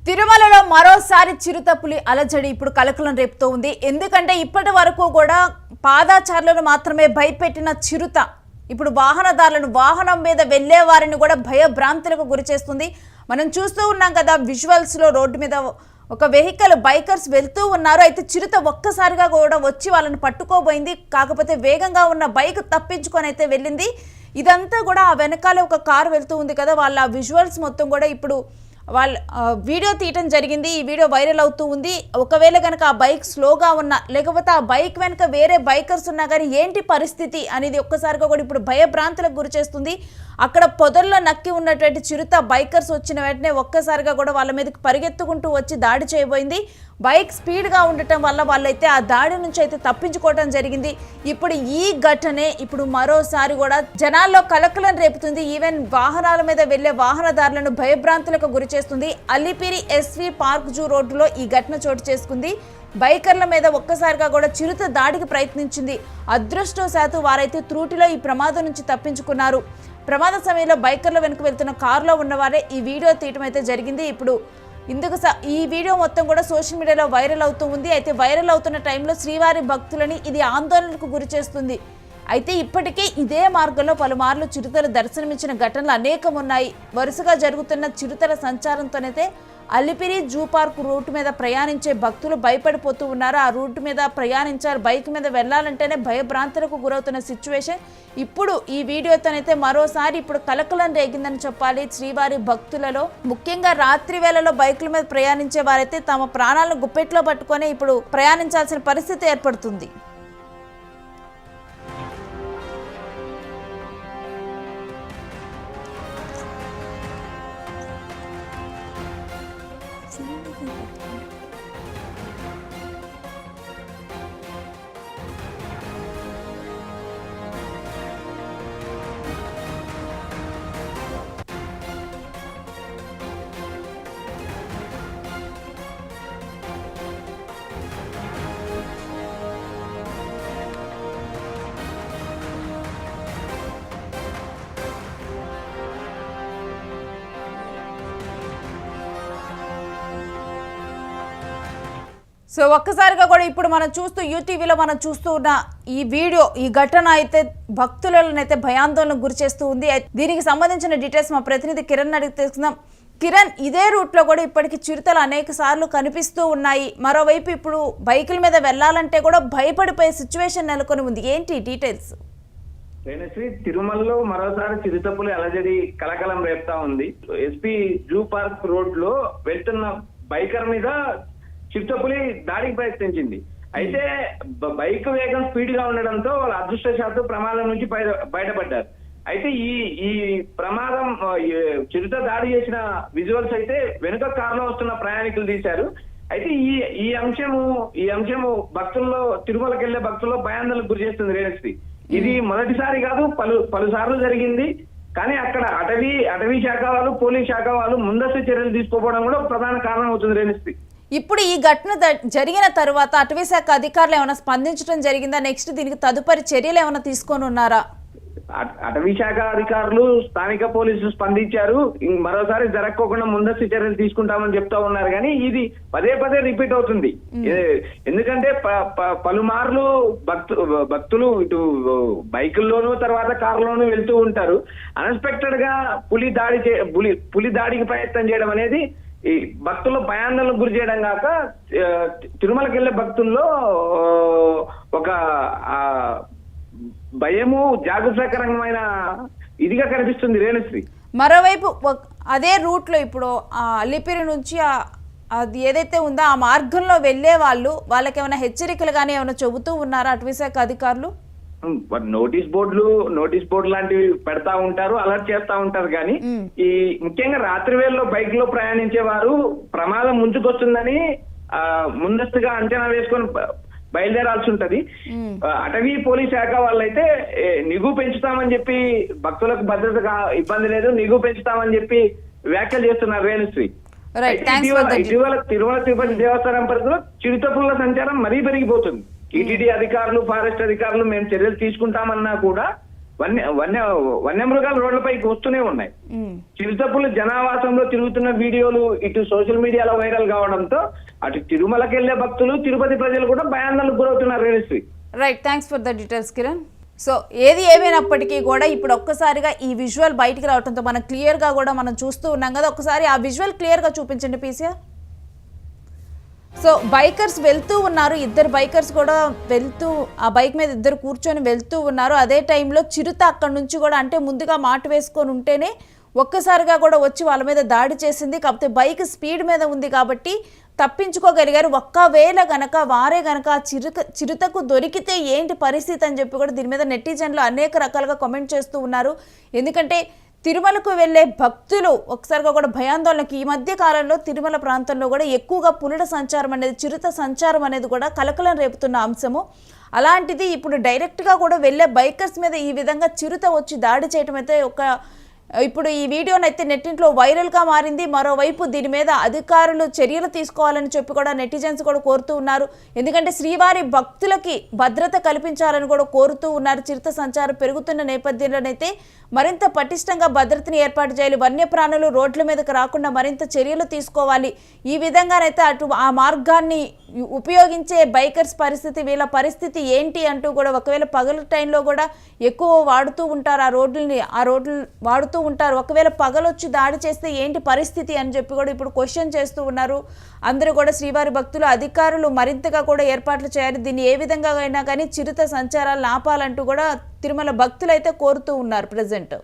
తిరుమలలో మరోసారి చిరుతపులి అలజడి ఇప్పుడు కలకలం రేపుతూ ఉంది. ఎందుకంటే ఇప్పటి వరకు కూడా పాదాచారులను మాత్రమే భయపెట్టిన చిరుత ఇప్పుడు వాహనదారులను వాహనం మీద వెళ్లే వారిని కూడా భయభ్రాంతులకు గురి చేస్తుంది. మనం చూస్తూ ఉన్నాం కదా విజువల్స్ లో, రోడ్డు మీద ఒక వెహికల్ బైకర్స్ వెళ్తూ ఉన్నారు. అయితే చిరుత ఒక్కసారిగా కూడా వచ్చి వాళ్ళని పట్టుకోబోయింది. కాకపోతే వేగంగా ఉన్న బైక్ తప్పించుకొని అయితే వెళ్ళింది. ఇదంతా కూడా ఆ వెనకాల ఒక కారు వెళ్తూ ఉంది కదా, వాళ్ళ విజువల్స్ మొత్తం కూడా ఇప్పుడు వాళ్ళ వీడియో తీయటం జరిగింది. ఈ వీడియో వైరల్ అవుతూ ఉంది. ఒకవేళ కనుక ఆ బైక్ స్లోగా ఉన్నా, లేకపోతే ఆ బైక్ వెనుక వేరే బైకర్స్ ఉన్నా కానీ ఏంటి పరిస్థితి అనేది ఒక్కసారిగా కూడా ఇప్పుడు భయభ్రాంతులకు గురి చేస్తుంది. అక్కడ పొదల్లో నక్కి ఉన్నటువంటి చిరుత బైకర్స్ వచ్చిన వెంటనే ఒక్కసారిగా కూడా వాళ్ళ మీదకి పరిగెత్తుకుంటూ వచ్చి దాడి చేయబోయింది. బైక్ స్పీడ్గా ఉండటం వల్ల వాళ్ళైతే ఆ దాడి నుంచి అయితే తప్పించుకోవడం జరిగింది. ఇప్పుడు ఈ ఘటనే ఇప్పుడు మరోసారి కూడా జనాల్లో కలకలం రేపుతుంది. ఈవెన్ వాహనాల మీద వెళ్లే వాహనదారులను భయభ్రాంతులకు గురి చేస్తుంది. అలిపిరి ఎస్వి పార్క్ జూ రోడ్డులో ఈ ఘటన చోటు చేసుకుంది. బైకర్ల మీద ఒక్కసారిగా కూడా చిరుత దాడికి ప్రయత్నించింది. అదృష్టవశాత్తు వారైతే త్రూటిలో ఈ ప్రమాదం నుంచి తప్పించుకున్నారు. ప్రమాద సమయంలో బైకర్ల వెనుక వెళ్తున్న కారులో ఉన్నవారే ఈ వీడియో తీయటం అయితే జరిగింది. ఇప్పుడు ఈ వీడియో మొత్తం కూడా సోషల్ మీడియాలో వైరల్ అవుతూ ఉంది. అయితే వైరల్ అవుతున్న టైంలో శ్రీవారి భక్తులని ఇది ఆందోళనకు గురి చేస్తుంది. అయితే ఇప్పటికే ఇదే మార్గంలో పలుమార్లు చిరుతలు దర్శనమిచ్చిన ఘటనలు అనేకం ఉన్నాయి. వరుసగా జరుగుతున్న చిరుతల సంచారంతోనైతే అలిపిరి జూ పార్క్ రూట్ మీద ప్రయాణించే భక్తులు భయపడిపోతూ ఉన్నారు. ఆ రూట్ మీద ప్రయాణించారు, బైక్ మీద వెళ్లాలంటేనే భయభ్రాంతులకు గురవుతున్న సిచ్యువేషన్. ఇప్పుడు ఈ వీడియోతోనైతే మరోసారి ఇప్పుడు కలకలం రేగిందని చెప్పాలి. శ్రీవారి భక్తులలో ముఖ్యంగా రాత్రి వేళలో బైకుల మీద ప్రయాణించే వారైతే తమ ప్రాణాలను గుప్పెట్లో పట్టుకొని ఇప్పుడు ప్రయాణించాల్సిన పరిస్థితి ఏర్పడుతుంది. సో ఒక్కసారిగా కూడా ఇప్పుడు మనం చూస్తూ యూటీవీలో మనం చూస్తూ ఉన్న ఈ వీడియో, ఈ ఘటన అయితే భక్తులను అయితే భయాందోళనకు గురి చేస్తూ ఉంది. దీనికి సంబంధించిన డీటెయిల్స్ మా ప్రతినిధి కిరణ్ అడిగి తెలుసుకుందాం. కిరణ్, ఇదే రూట్లో కూడా ఇప్పటికీ చిరుతలు అనేక సార్లు కనిపిస్తూ ఉన్నాయి. మరోవైపు ఇప్పుడు బైకుల మీద వెళ్లాలంటే కూడా భయపడిపోయే సిచ్యువేషన్ నెలకొని ఉంది. ఏంటి డీటెయిల్స్? తిరుమలలో మరోసారి చిరుతపులి అలజడి కలకలం రేపుతా ఉంది. ఎస్పీ జూ పార్క్ రోడ్ లో వెళ్తున్న బైకర్ మీద చిరుతపులి దాడికి ప్రయత్నించింది. అయితే బైక్ వేగం స్పీడ్ గా ఉండడంతో వాళ్ళ అదృష్టశాత్తు ప్రమాదం నుంచి బయటపడ్డారు. అయితే ఈ ప్రమాదం చిరుత దాడి చేసిన విజువల్స్ అయితే వెనుక కారులో వస్తున్న ప్రయాణికులు తీశారు. అయితే ఈ అంశము భక్తుల్లో, తిరుమలకి వెళ్లే భక్తుల్లో భయాందోళనకు గురి చేస్తుంది రేణుశ్రీ. ఇది మొదటిసారి కాదు, పలుసార్లు జరిగింది. కానీ అక్కడ అటవీ శాఖ వాళ్ళు, పోలీస్ శాఖ వాళ్ళు ముందస్తు చర్యలు తీసుకోవడం కూడా ప్రధాన కారణం అవుతుంది రేణుశ్రీ. ఇప్పుడు ఈ ఘటన జరిగిన తర్వాత అటవీ శాఖ అధికారులు ఏమైనా స్పందించడం జరిగిందా? నెక్స్ట్ దీనికి తదుపరి చర్యలు ఏమైనా తీసుకొని ఉన్నారా? అటవీ శాఖ అధికారులు, స్థానిక పోలీసులు స్పందించారు. మరోసారి జరగకోకుండా ముందస్తు చర్యలు తీసుకుంటామని చెప్తా ఉన్నారు. కానీ ఇది పదే పదే రిపీట్ అవుతుంది. ఎందుకంటే పలుమార్లు భక్తులు ఇటు బైకుల్లోనూ తర్వాత కారులోనూ వెళ్తూ ఉంటారు. అన్ఎక్స్పెక్టెడ్ గా పులి దాడికి ప్రయత్నం చేయడం అనేది ఈ భక్తుల్లో భయాందోళనకు గురి చేయడం కాక తిరుమలకి వెళ్లే భక్తుల్లో ఒక భయము, జాగృతకరమైన ఇదిగా కనిపిస్తుంది రేణుశ్రీ. మరోవైపు అదే రూట్ లో ఇప్పుడు అలిపిరి నుంచి అది ఏదైతే ఉందో ఆ మార్గంలో వెళ్లే వాళ్ళకి ఏమైనా హెచ్చరికలు కానీ ఏమైనా చెబుతూ ఉన్నారా అటవీ శాఖ అధికారులు? నోటీస్ బోర్డు లాంటివి పెడతా ఉంటారు, అలర్ట్ చేస్తా ఉంటారు. కానీ ఈ ముఖ్యంగా రాత్రి వేళలో బైక్ లో ప్రయాణించే వారు ప్రమాదం ముంచుకొస్తుందని ముందస్తుగా అంచనా వేసుకొని బయలుదేరాల్సి ఉంటది. అటవీ పోలీస్ శాఖ వాళ్ళైతే నిఘు పెంచుతామని చెప్పి, భక్తులకు భద్రత ఇబ్బంది లేదు, నిఘు పెంచుతామని చెప్పి వ్యాఖ్యలు చేస్తున్నారు రేణుశ్రీ. ఇటీవల తిరుమల తిరుపతి దేవస్థానం పరిధిలో చిరుతపుల్ల సంచారం మరీ పెరిగిపోతుంది. టీటీడీ అధికారులు, ఫారెస్ట్ అధికారులు మేము చర్యలు తీసుకుంటామన్నా కూడా వన్యమృగాలు రోడ్లపైకి వస్తూనే ఉన్నాయి. చిరుతపులు జనావాసంలో తిరుగుతున్న వీడియోలు ఇటు సోషల్ మీడియాలో వైరల్ కావడంతో అటు తిరుమలకి వెళ్లే భక్తులు, తిరుపతి ప్రజలు కూడా భయాందోళనకు గురవుతున్నారు. Renusri, right, thanks for the details Kiran. So ఏది ఏమైనప్పటికీ కూడా ఇప్పుడు ఒక్కసారిగా ఈ విజువల్ బయటికి రావడంతో మనం క్లియర్గా కూడా మనం చూస్తూ ఉన్నాం కదా, ఒకసారి ఆ విజువల్ క్లియర్గా చూపించండి పీసీఆర్. సో బైకర్స్ వెళ్తూ ఉన్నారు, ఇద్దరు బైకర్స్ కూడా వెళ్తూ ఆ బైక్ మీద ఇద్దరు కూర్చొని వెళ్తూ ఉన్నారు. అదే టైంలో చిరుత అక్కడ నుంచి కూడా అంటే ముందుగా మాట వేసుకొని ఉంటేనే ఒక్కసారిగా కూడా వచ్చి వాళ్ళ మీద దాడి చేసింది. కాకపోతే బైక్ స్పీడ్ మీద ఉంది కాబట్టి తప్పించుకోగలిగారు. ఒక్కవేళ గనక వారే గనక చిరుతకు దొరికితే ఏంటి పరిస్థితి అని చెప్పి కూడా దీని మీద నెటిజన్లు అనేక రకాలుగా కామెంట్ చేస్తూ ఉన్నారు. ఎందుకంటే తిరుమలకు వెళ్ళే భక్తులు ఒకసారిగా కూడా భయాందోళనకి ఈ మధ్య కాలంలో తిరుమల ప్రాంతంలో కూడా ఎక్కువగా పులుల సంచారం అనేది, చిరుత సంచారం అనేది కూడా కలకలం రేపుతున్న అంశము. అలాంటిది ఇప్పుడు డైరెక్ట్గా కూడా వెళ్ళే బైకర్స్ మీద ఈ విధంగా చిరుత వచ్చి దాడి చేయడం అయితే ఇప్పుడు ఈ వీడియోని అయితే నెట్టింట్లో వైరల్గా మారింది. మరోవైపు దీని మీద అధికారులు చర్యలు తీసుకోవాలని చెప్పి కూడా నెటిజన్స్ కూడా కోరుతూ ఉన్నారు. ఎందుకంటే శ్రీవారి భక్తులకి భద్రత కల్పించాలని కూడా కోరుతూ ఉన్నారు. చిరుత సంచారం పెరుగుతున్న నేపథ్యంలోనైతే మరింత పటిష్టంగా భద్రతని ఏర్పాటు చేయాలి, వన్యప్రాణులు రోడ్ల మీదకి రాకుండా మరింత చర్యలు తీసుకోవాలి. ఈ విధంగానైతే అటు ఆ మార్గాన్ని ఉపయోగించే బైకర్స్ పరిస్థితి, వీళ్ళ పరిస్థితి ఏంటి అంటూ కూడా ఒకవేళ పగలు టైంలో కూడా ఎక్కువ వాడుతూ ఉంటారు ఆ రోడ్లు వాడుతూ ఉంటారు. ఒకవేళ పగలొచ్చి దాడి చేస్తే ఏంటి పరిస్థితి అని చెప్పి కూడా ఇప్పుడు క్వశ్చన్ చేస్తూ ఉన్నారు అందరూ కూడా. శ్రీవారి భక్తులు, అధికారులు మరింతగా కూడా ఏర్పాట్లు చేయాలి. దీన్ని ఏ విధంగా అయినా కానీ చిరుత సంచారాలను ఆపాలంటూ కూడా తిరుమల భక్తులు అయితే కోరుతూ ఉన్నారు ప్రజెంట్.